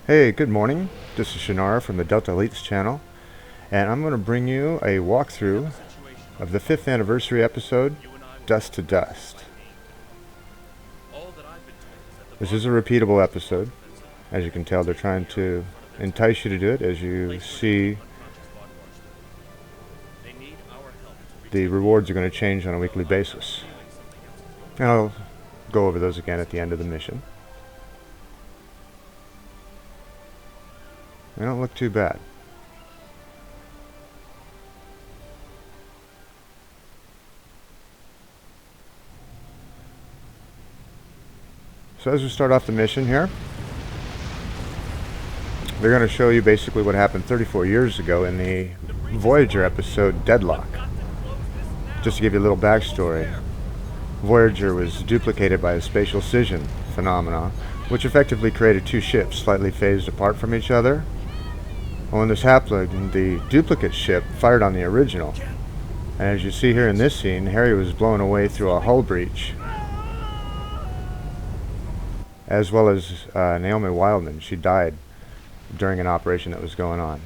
Hey, good morning. This is Shannara from the Delta Elites channel, and I'm going to bring you a walkthrough of the 5th anniversary episode, Dust to Dust. This is a repeatable episode. As you can tell, they're trying to entice you to do it. As you see, the rewards are going to change on a weekly basis. And I'll go over those again at the end of the mission. They don't look too bad. So as we start off the mission here, they're going to show you basically what happened 34 years ago in the Voyager episode Deadlock. Just to give you a little backstory, Voyager was duplicated by a spatial scission phenomenon, which effectively created two ships slightly phased apart from each other. When this happened, the duplicate ship fired on the original, and as you see here in this scene, Harry was blown away through a hull breach, as well as Naomi Wildman. She died during an operation that was going on.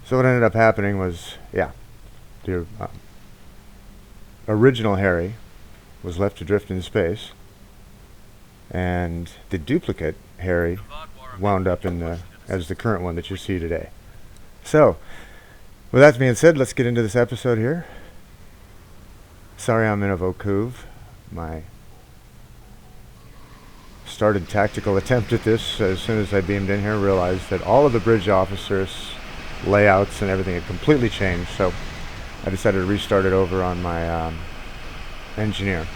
So what ended up happening was, the original Harry was left to drift in space, and the duplicate Harry wound up as the current one that you see today. So, with that being said, let's get into this episode here. Sorry I'm in a Vokuv. My started tactical attempt at this as soon as I beamed in here, realized that all of the bridge officers' layouts and everything had completely changed, so I decided to restart it over on my engineer.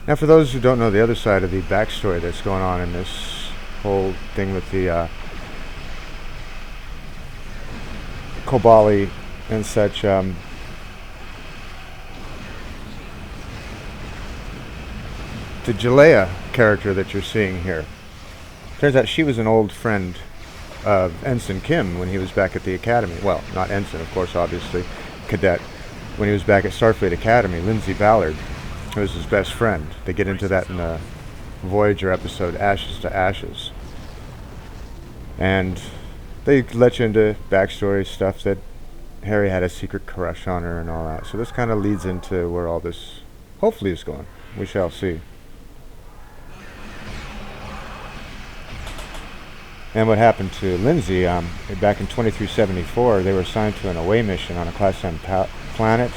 Now, for those who don't know the other side of the backstory that's going on in this whole thing with the Kobali and such, the Jalea character that you're seeing here, turns out she was an old friend of Ensign Kim when he was back at the Academy. Well, not Ensign, of course, obviously, Cadet. When he was back at Starfleet Academy, Lindsay Ballard was his best friend. They get into that in the Voyager episode Ashes to Ashes. And they let you into backstory stuff that Harry had a secret crush on her and all that. So this kind of leads into where all this hopefully is going. We shall see. And what happened to Lindsay, back in 2374, they were assigned to an away mission on a Class M planet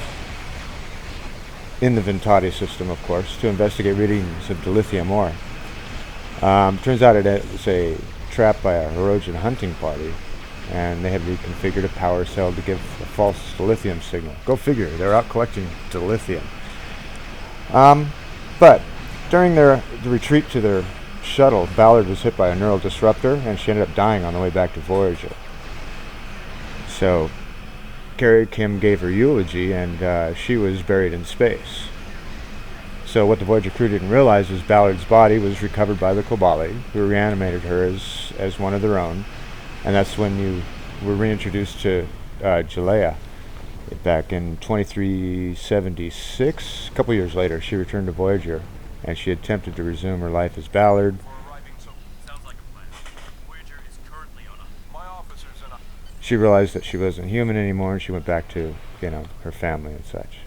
in the Ventati system, of course, to investigate readings of dilithium ore. Turns out it was a trap by a Hirogen hunting party, and they had reconfigured a power cell to give a false dilithium signal. Go figure, they're out collecting dilithium. But during the retreat to their shuttle, Ballard was hit by a neural disruptor, and she ended up dying on the way back to Voyager. So Carrie Kim gave her eulogy, and she was buried in space. So what the Voyager crew didn't realize is Ballard's body was recovered by the Kobali, who reanimated her as one of their own, and that's when you were reintroduced to Jalea back in 2376. A couple years later, she returned to Voyager, and she attempted to resume her life as Ballard. She realized that she wasn't human anymore, and she went back to, her family and such.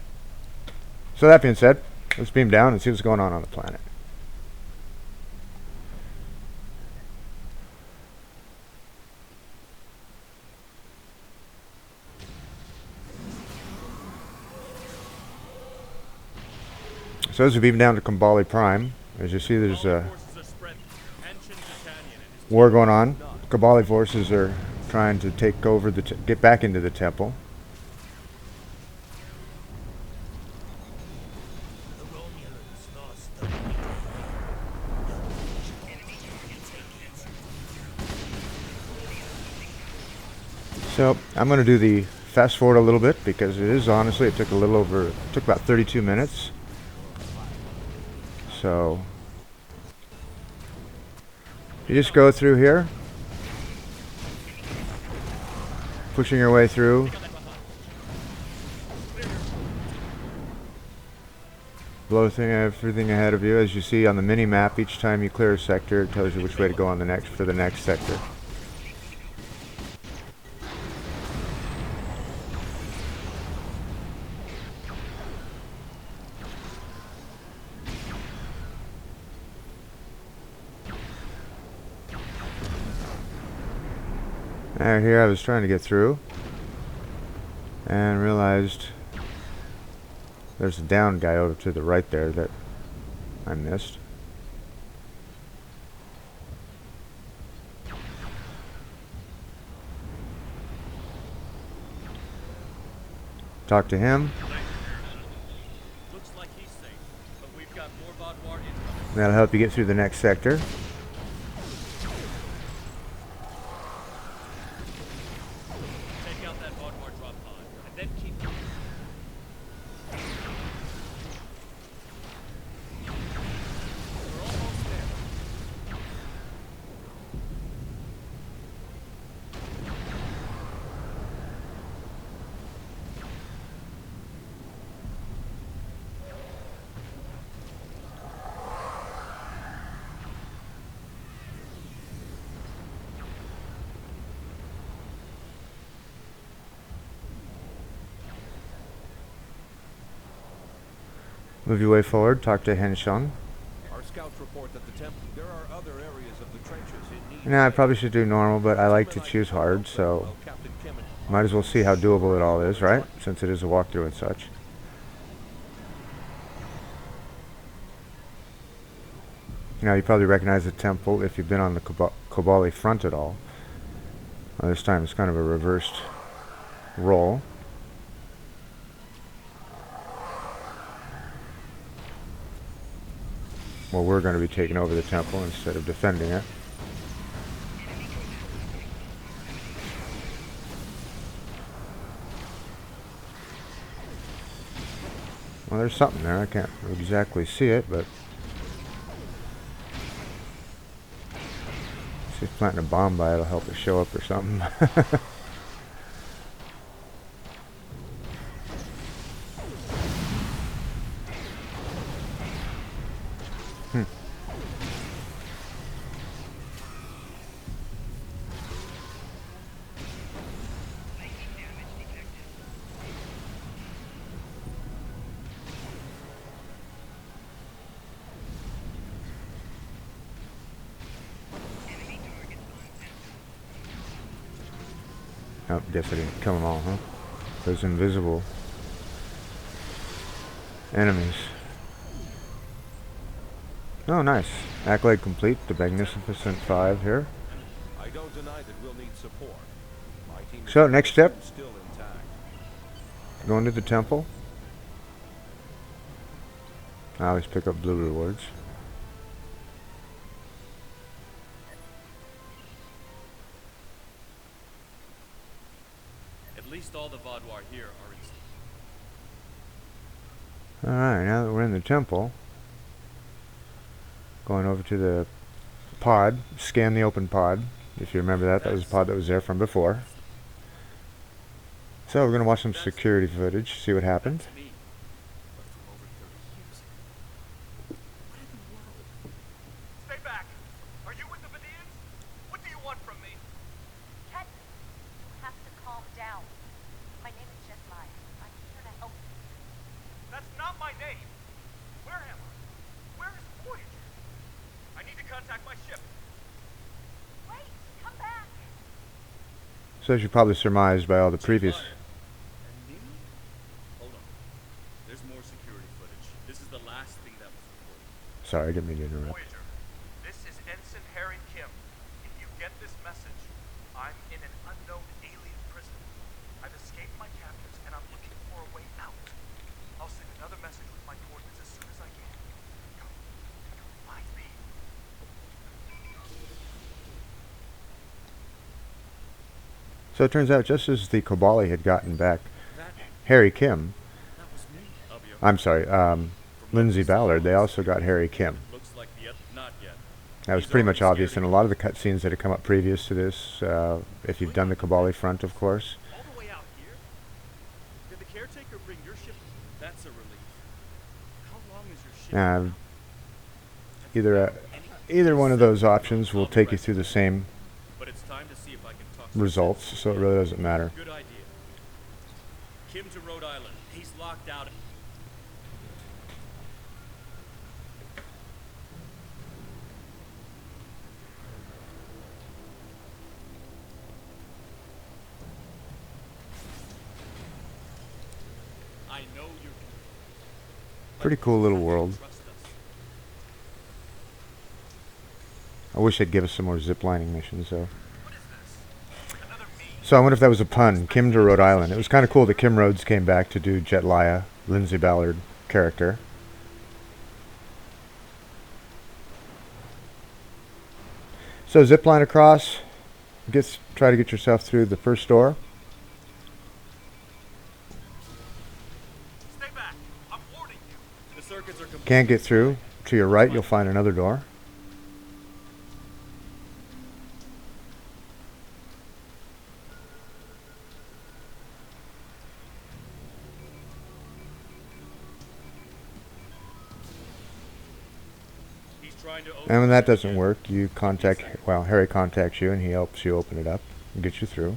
So that being said, let's beam down and see what's going on the planet. So as we beam down to Kobali Prime, as you see, there's a war going on. Kobali forces are trying to take over get back into the temple. So I'm going to do the fast forward a little bit because it took about 32 minutes. So you just go through here. Pushing your way through. Blow everything ahead of you. As you see on the mini map, each time you clear a sector, it tells you which way to go on the next for the next sector. Alright, here I was trying to get through and realized there's a down guy over to the right there that I missed. Talk to him. Looks like he's safe, but we've got more Vodwar incoming. That'll help you get through the next sector. Take out that Vodwar drop pod, and then keep going. We're almost there. Move your way forward, talk to Henshan. Our scouts report that the temple. There are other areas of the trenches in need. Now I probably should do normal, but I like to choose hard, so might as well see how doable it all is, right? Since it is a walkthrough and such. Now you probably recognize the temple if you've been on the Kobali front at all. This time it's kind of a reversed role. Well, we're going to be taking over the temple instead of defending it. Well, there's something there. I can't exactly see it, but... if he's planting a bomb by it, it'll help it show up or something. Oh, guess I didn't kill them all, huh? Those invisible enemies. Oh, nice. Accolade complete. The Magnificent 5 here. I don't deny that we'll need support. My team So, next step. still intact. Going to the temple. I always pick up blue rewards. At least all the Vodwar here are in. Alright, now that we're in the temple, going over to the pod, scan the open pod. If you remember that, that was a pod that was there from before. So we're going to watch some security footage, see what happened. That's me. But from over 30 years ago. What in the world? Stay back! Are you with the Vidians? What do you want from me? Ken, you have to calm down. My name is Jet Mai. I'm here to help you. That's not my name! Where am I? Where is Voyager? I need to contact my ship. Wait, come back. So as you probably surmised by all the previous... And me? Hold on. There's more security footage. This is the last thing that was recorded. Sorry, I didn't mean to interrupt. Voyager, this is Ensign Harry Kim. If you get this message, I'm in an unknown alien prison. I've escaped my captors and I'm looking for a way out. I'll send another message with my coordinates as soon as I can. Come find me. So it turns out just as the Kobali had gotten back That, Harry Kim, that was me. I'm sorry, Lindsay Ballard, they also got Harry Kim. Looks like not yet. That was pretty much obvious in a lot of the cutscenes that had come up previous to this, if you've done the Kobali front, of course. Uh, either one of those options will take you through the same But it's time to see if I can talk to results, so it really doesn't matter. Good idea. Kim to Rhode Island. He's locked out. I know you're Pretty cool little world. trust us. I wish they'd give us some more ziplining missions, though. What is this? Another me. So I wonder if that was a pun. Kim to Rhode Island. It was kind of cool that Kim Rhodes came back to do Jet Laya, Lindsay Ballard character. So zipline across. Try to get yourself through the first door. Stay back. I'm warning you. The circuits are complete. Can't get through. To your right, you'll find another door. He's trying to open And when that it doesn't again. work, Harry contacts you and he helps you open it up and get you through.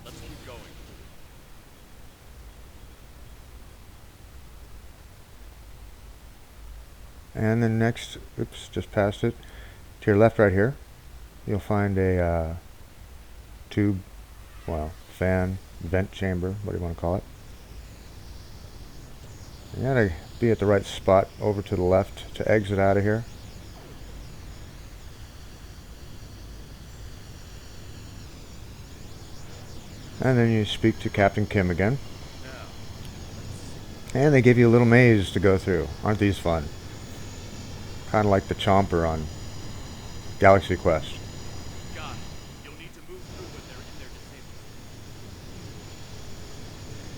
Let's keep going. And then next, oops, just past it, to your left right here, you'll find a tube, fan, vent chamber, what do you want to call it. You gotta be at the right spot over to the left to exit out of here. And then you speak to Captain Kim again. And they give you a little maze to go through. Aren't these fun? Kind of like the Chomper on Galaxy Quest. Got it. You'll need to move through when they're in their disabled.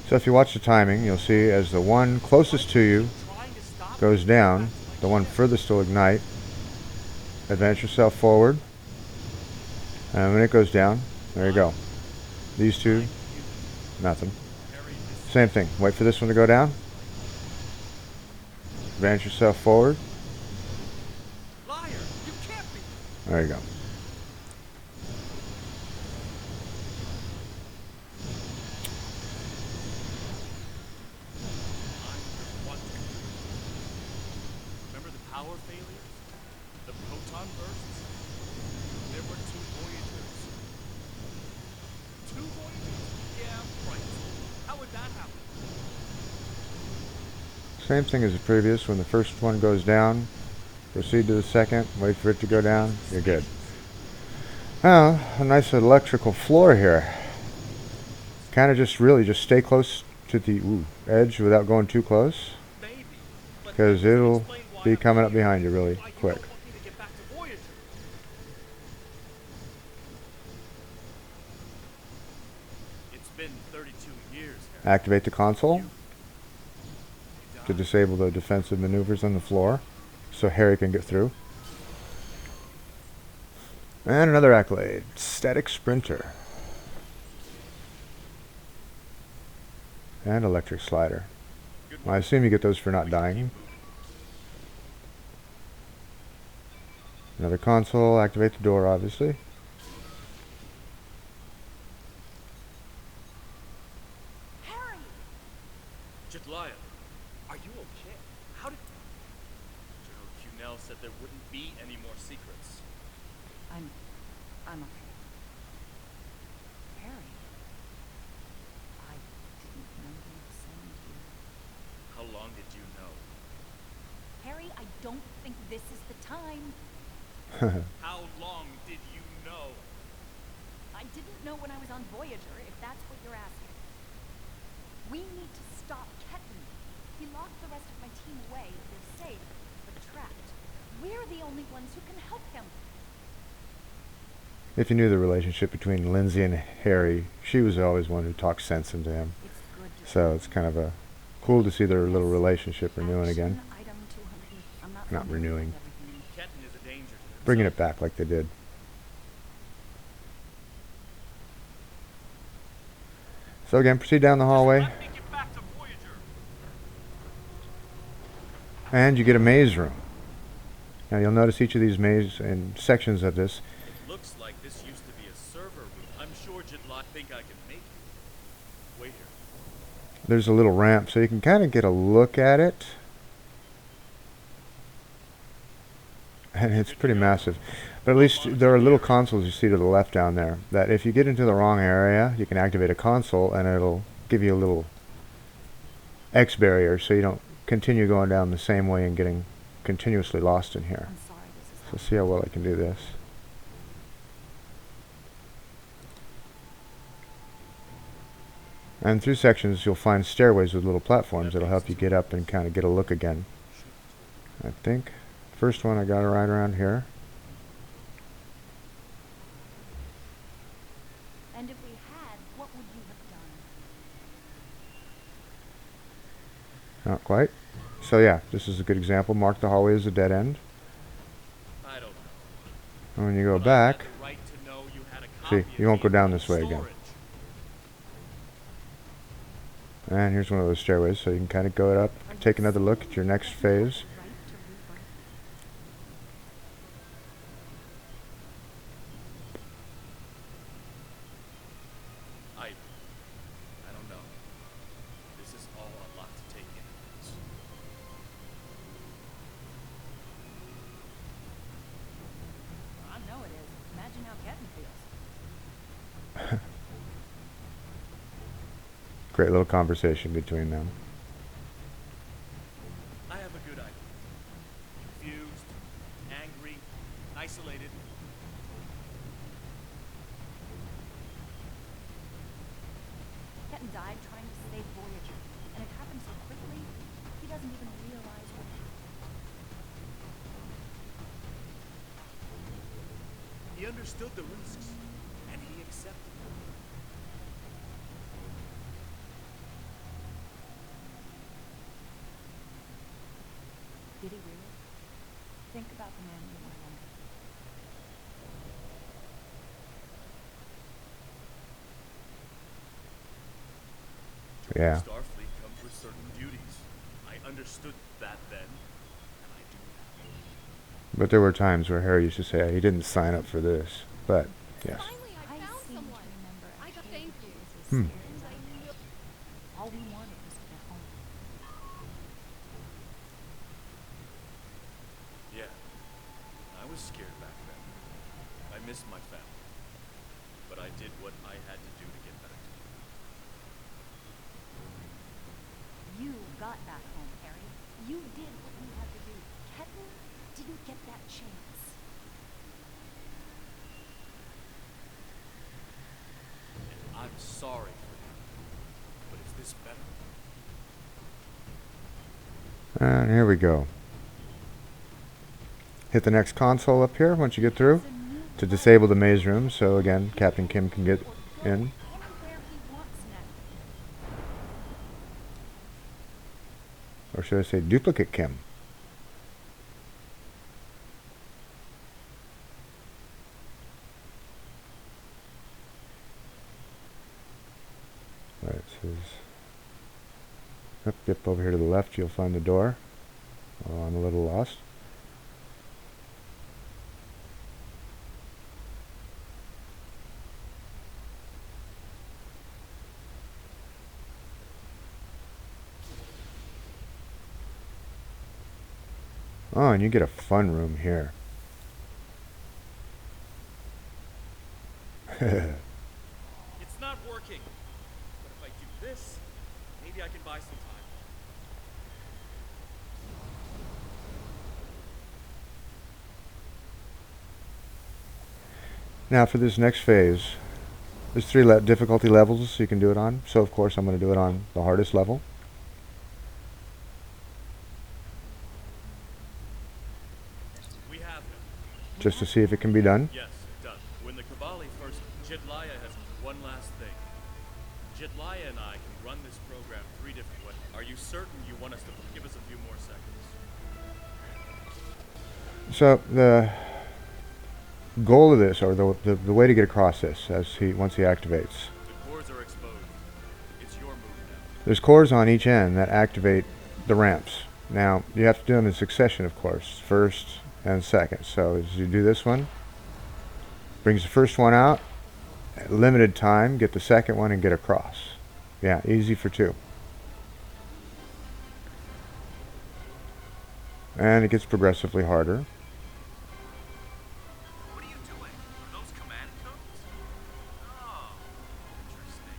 So if you watch the timing, you'll see as the one closest to you Trying to stop goes down, the one furthest will ignite. Advance yourself forward. And when it goes down, there you go. These two, nothing. Harry, this Same thing. Wait for this one to go down. Advance yourself forward. Liar! You can't be. There you go. Remember the power failures? The proton bursts? There were 2 Voyagers. 2 Voyagers? Yeah, right. How would that happen? Same thing as the previous. When the first one goes down, proceed to the second. Wait for it to go down. You're good. Well, a nice electrical floor here. Kind of just stay close to the edge without going too close, Maybe. But because that doesn't it'll explain why be I'm coming up here. behind you really Why you quick. don't want me to get back to Voyager. It's been 32 years, Harry. Activate the console to disable the defensive maneuvers on the floor so Harry can get through. And another accolade, static sprinter. And electric slider. Good I assume you get those for not dying. Another console, activate the door obviously. Harry! Jetlaya, are you okay? How did... General Cunell said there wouldn't be any more secrets. I'm okay. Harry, I didn't know you'd send you. How long did you know? Harry, I don't think this is the time. How long did you know? I didn't know when I was on Voyager, if that's what you're asking. We need to stop Ketan. He locked the rest of my team away. They're safe, but trapped. We're the only ones who can help him. If you knew the relationship between Lindsay and Harry, she was always one who talked sense into him. It's good to So it's kind of cool to see their little relationship renewing again. Action item 200. I'm not Not familiar renewing. with everything. Ketan is a danger to himself. Bringing it back like they did. So again, proceed down the hallway. Let me get back to And you get a maze room. Now you'll notice each of these maze and sections of this. It looks like this used to be a server room. I'm sure Deadlock think I can make it. Wait here. There's a little ramp, so you can kind of get a look at it. And it's pretty massive. But at least there are little consoles you see to the left down there, that if you get into the wrong area, you can activate a console and it'll give you a little X barrier so you don't continue going down the same way and getting continuously lost in here. I'm sorry this is So see how well I can do this. And through sections you'll find stairways with little platforms that'll help you get up and kind of get a look again. I think first one I got it right around here. And if we had, what would you have done? Not quite. So yeah, this is a good example. Mark the hallway as a dead end. I don't know. And when you go But I had back, the right to know you had a see, copy you of won't go me down in this way again. storage. And here's one of those stairways, so you can kind of go up, take another look at your next phase. Right to rebirth? I don't know. This is all a lot to take in. I know it is. Imagine how Ketten feels. Great little conversation between them. I have a good idea. Confused, angry, isolated. Ketten died trying to save Voyager, and it happened so quickly, he doesn't even realize what happened. He understood the risks, and he accepted them. Did he really? Think about the man you were under. Yeah. Starfleet comes with certain duties. I understood that then, and I do now. But there were times where Harry used to say he didn't sign up for this. But, yes. Finally, I found seem someone. to remember I got thank you. Hmm. All we wanted was to get home. Yeah, I was scared back then. I missed my family. But I did what I had to do to get back to them. You got back home, Harry. You did what you had to do. Ketten didn't get that chance. And I'm sorry for him. But is this better? And here we go. Hit the next console up here once you get through to disable the maze room, so again Captain Kim can get in. Anywhere he wants now. Or should I say duplicate Kim? Right, it says yep, over here to the left you'll find the door. Oh, I'm a little lost. Oh, and you get a fun room here. It's not working. But if I do this, maybe I can buy some time. Now for this next phase, there's 3 difficulty levels you can do it on. So of course I'm going to do it on the hardest level. We have him. Just to see if it can be done. Yes, it does. When the Kobali first, Jedliah has one last thing. Jedliah and I can run this program 3 different ways. Are you certain you want us to give us a few more seconds? So the goal of this, or the way to get across this, once he activates, The cores are exposed. It's your move now. there's cores on each end that activate the ramps. Now, you have to do them in succession, of course, first and second. So as you do this one, brings the first one out, limited time, get the second one and get across. Yeah, easy for 2. And it gets progressively harder. What are you doing? Are those command codes? Oh, interesting.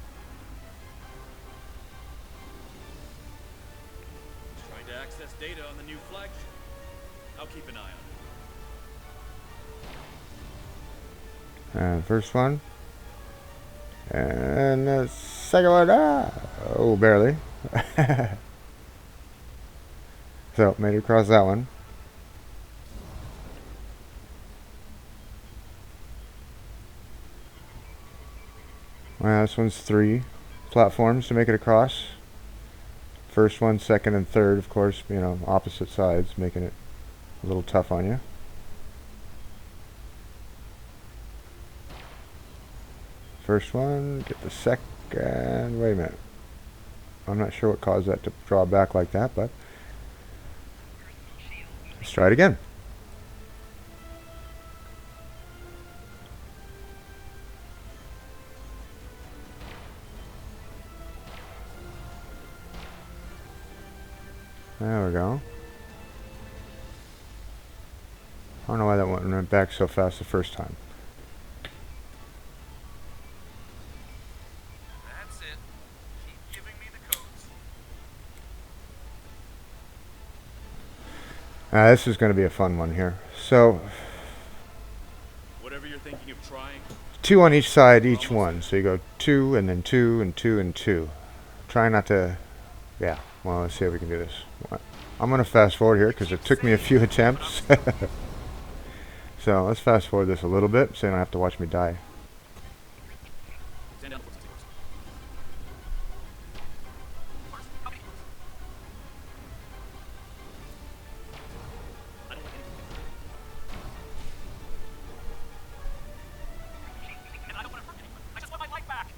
Trying to access data on the new flagship. I'll keep an eye on it. And first one. And the second one. Oh, barely. So, made it across that one. Well, this one's 3 platforms to make it across. First one, second, and third, of course, you know, opposite sides, making it a little tough on you. First one, get the second. Wait a minute. I'm not sure what caused that to draw back like that, but let's try it again. There we go. I don't know why that one went back so fast the first time. That's it. Keep giving me the codes. This is going to be a fun one here. So, Whatever you're thinking of trying, 2 on each side, each one. So you go 2 and then 2 and 2 and 2. Try not to, yeah. Well, let's see if we can do this. I'm going to fast forward here because it took me a few attempts. So let's fast forward this a little bit so you don't have to watch me die. stand down for 60 seconds. I don't like anything. And I don't want to hurt anyone. I just want my life back.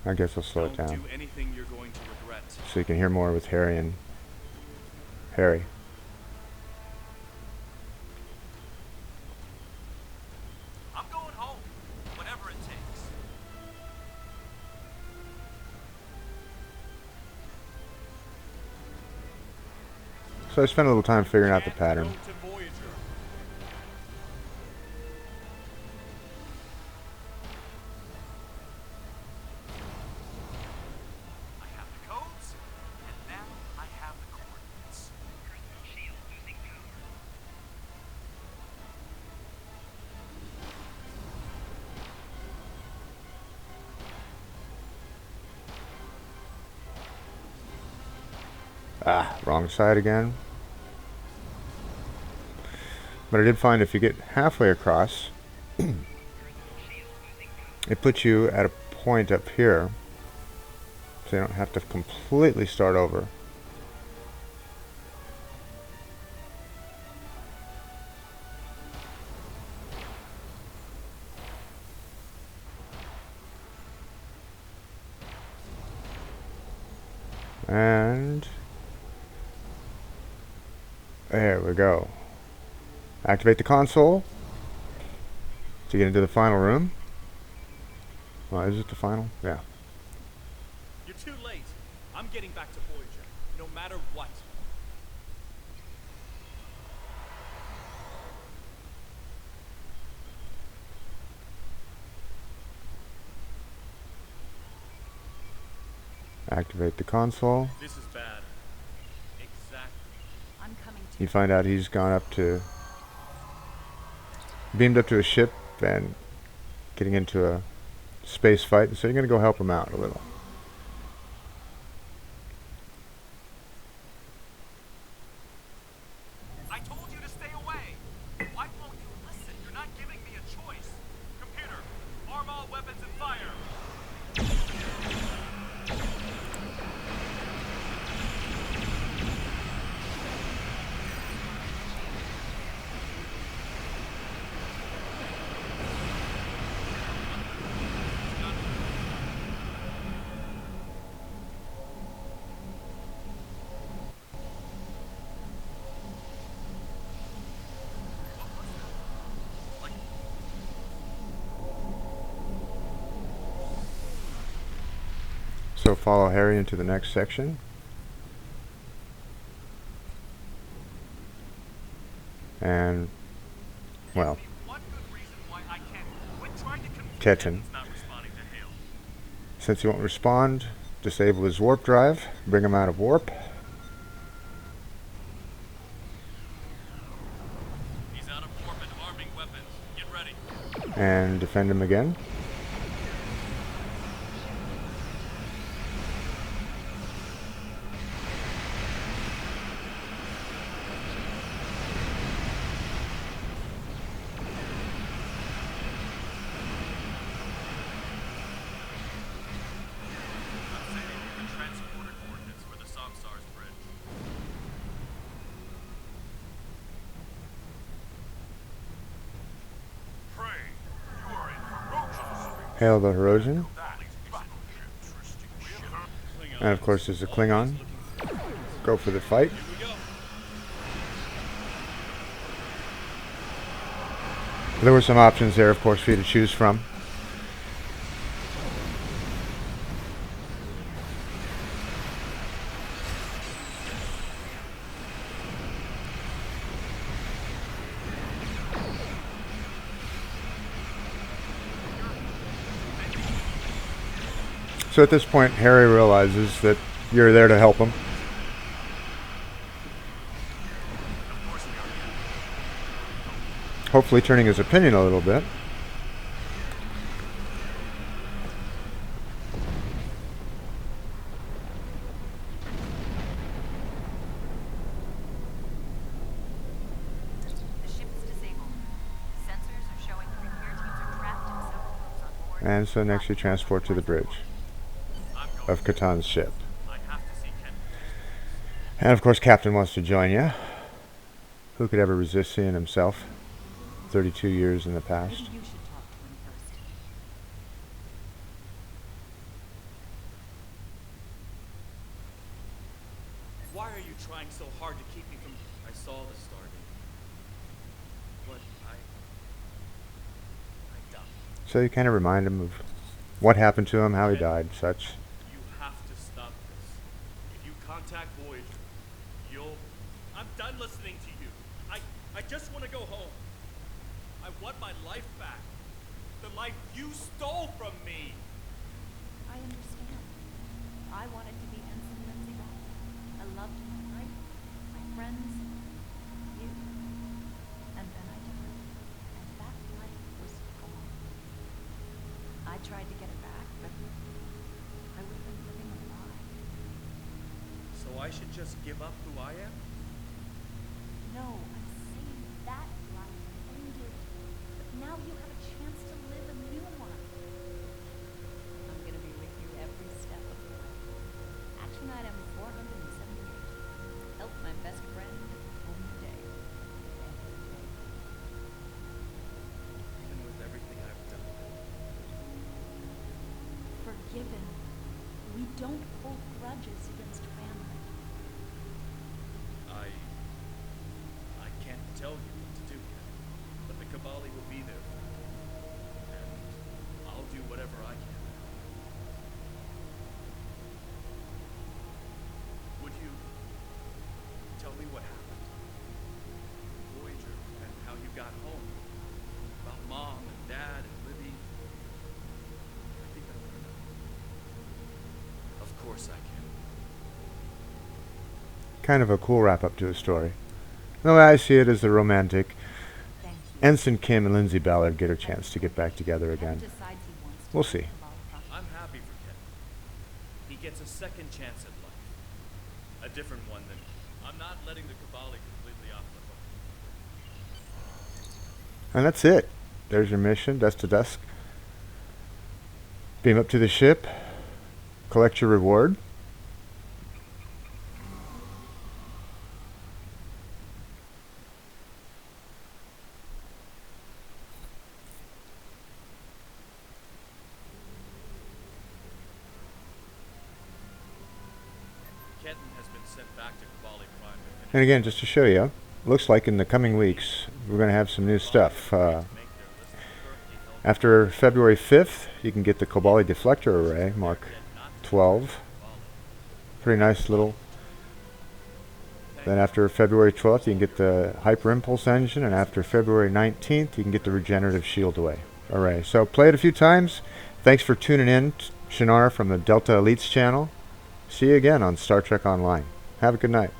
I guess I'll slow it Don't down do anything you're going to regret. so you can hear more with Harry and Harry. I'm going home. Whatever it takes. So I spent a little time figuring out the pattern. Go to Voyager. I have the codes, and now I have the coordinates. Crystal shield losing power. Wrong side again. But I did find if you get halfway across, it puts you at a point up here, so you don't have to completely start over. And there we go. Activate the console to get into the final room. Well, is it the final? Yeah. You're too late. I'm getting back to Voyager, no matter what. Activate the console. This is bad. Exactly. I'm coming to You find out he's gone up to, beamed up to a ship and getting into a space fight, so you're going to go help him out a little. I told you to stay away. Why won't you listen? You're not giving me a choice. Computer, arm all weapons and fire. So follow Harry into the next section. And, well, One good reason why I can't quit trying to convince Ketan. Not responding to hail. Since he won't respond, disable his warp drive, bring him out of warp. He's out of warp and arming weapons. Get ready. And defend him again. I'm sending you the transporter coordinates for the Samsar's bridge. Pray, you are in ferocious. Hail the Herosian. That is interesting ship. Klingon. And of course there's a Klingon. Go for the fight. Here we go. There were some options there, of course, for you to choose from. So at this point, Harry realizes that you're there to help him. Hopefully turning his opinion a little bit. The ship is disabled. Sensors are showing the repair teams are trapped in several rooms on board. And so next you transport to the bridge I'm going. of Katan's ship. I have to see Ken. And of course Captain wants to join you. Who could ever resist seeing himself 32 years in the past? Maybe you should talk to him first. Why are you trying so hard to keep me from... I saw the Stardate. But I died. So you kind of remind him of what happened to him, how he died, such. You have to stop this. If you contact Voyager, you'll... I'm done listening to you. I just want to go home. I want my life back. The life you stole from me. I understand. I wanted to be Ensign Lindsay Ballard. I loved my life, my friends, you. And then I died. And that life was gone. I tried to get it back, but I would have been living a lie. So I should just give up who I am? No, I'm saying that life ended. But now you have a chance to live a new one. I'm gonna be with you every step of the way. Action item 478. Help my best friend home today. Every day. Even with everything I've done. Forgiven. We don't hold grudges against family. I can't tell you what to do yet, but the Kobali will be there for you. And I'll do whatever I can. Would you tell me what happened? Voyager, and how you got home. About Mom and Dad and Libby. I think I want to know. Of course I can. Kind of a cool wrap-up to a story. The way I see it is the romantic. Thank you. Ensign Kim and Lindsay Ballard get a chance to get back together Ken again. decides he wants to We'll do see. the Kobali Prime. I'm happy for Ken. He gets a second chance at life. A different one than... I'm not letting the Kobali completely off the hook. And that's it. There's your mission, dusk to dusk. Beam up to the ship. Collect your reward. Ketan has been sent back to Kobali Prime to finish And again, just to show you, looks like in the coming weeks we're going to have some new stuff. to make their list of currently held After February 5th, you can get the Kobali deflector array, Mark 12. Pretty nice little. Then after February 12th, you can get the Hyper Impulse engine, and after February 19th, you can get the Regenerative Shield Array. So play it a few times. Thanks for tuning in, Shannara from the Delta Elites channel. See you again on Star Trek Online. Have a good night.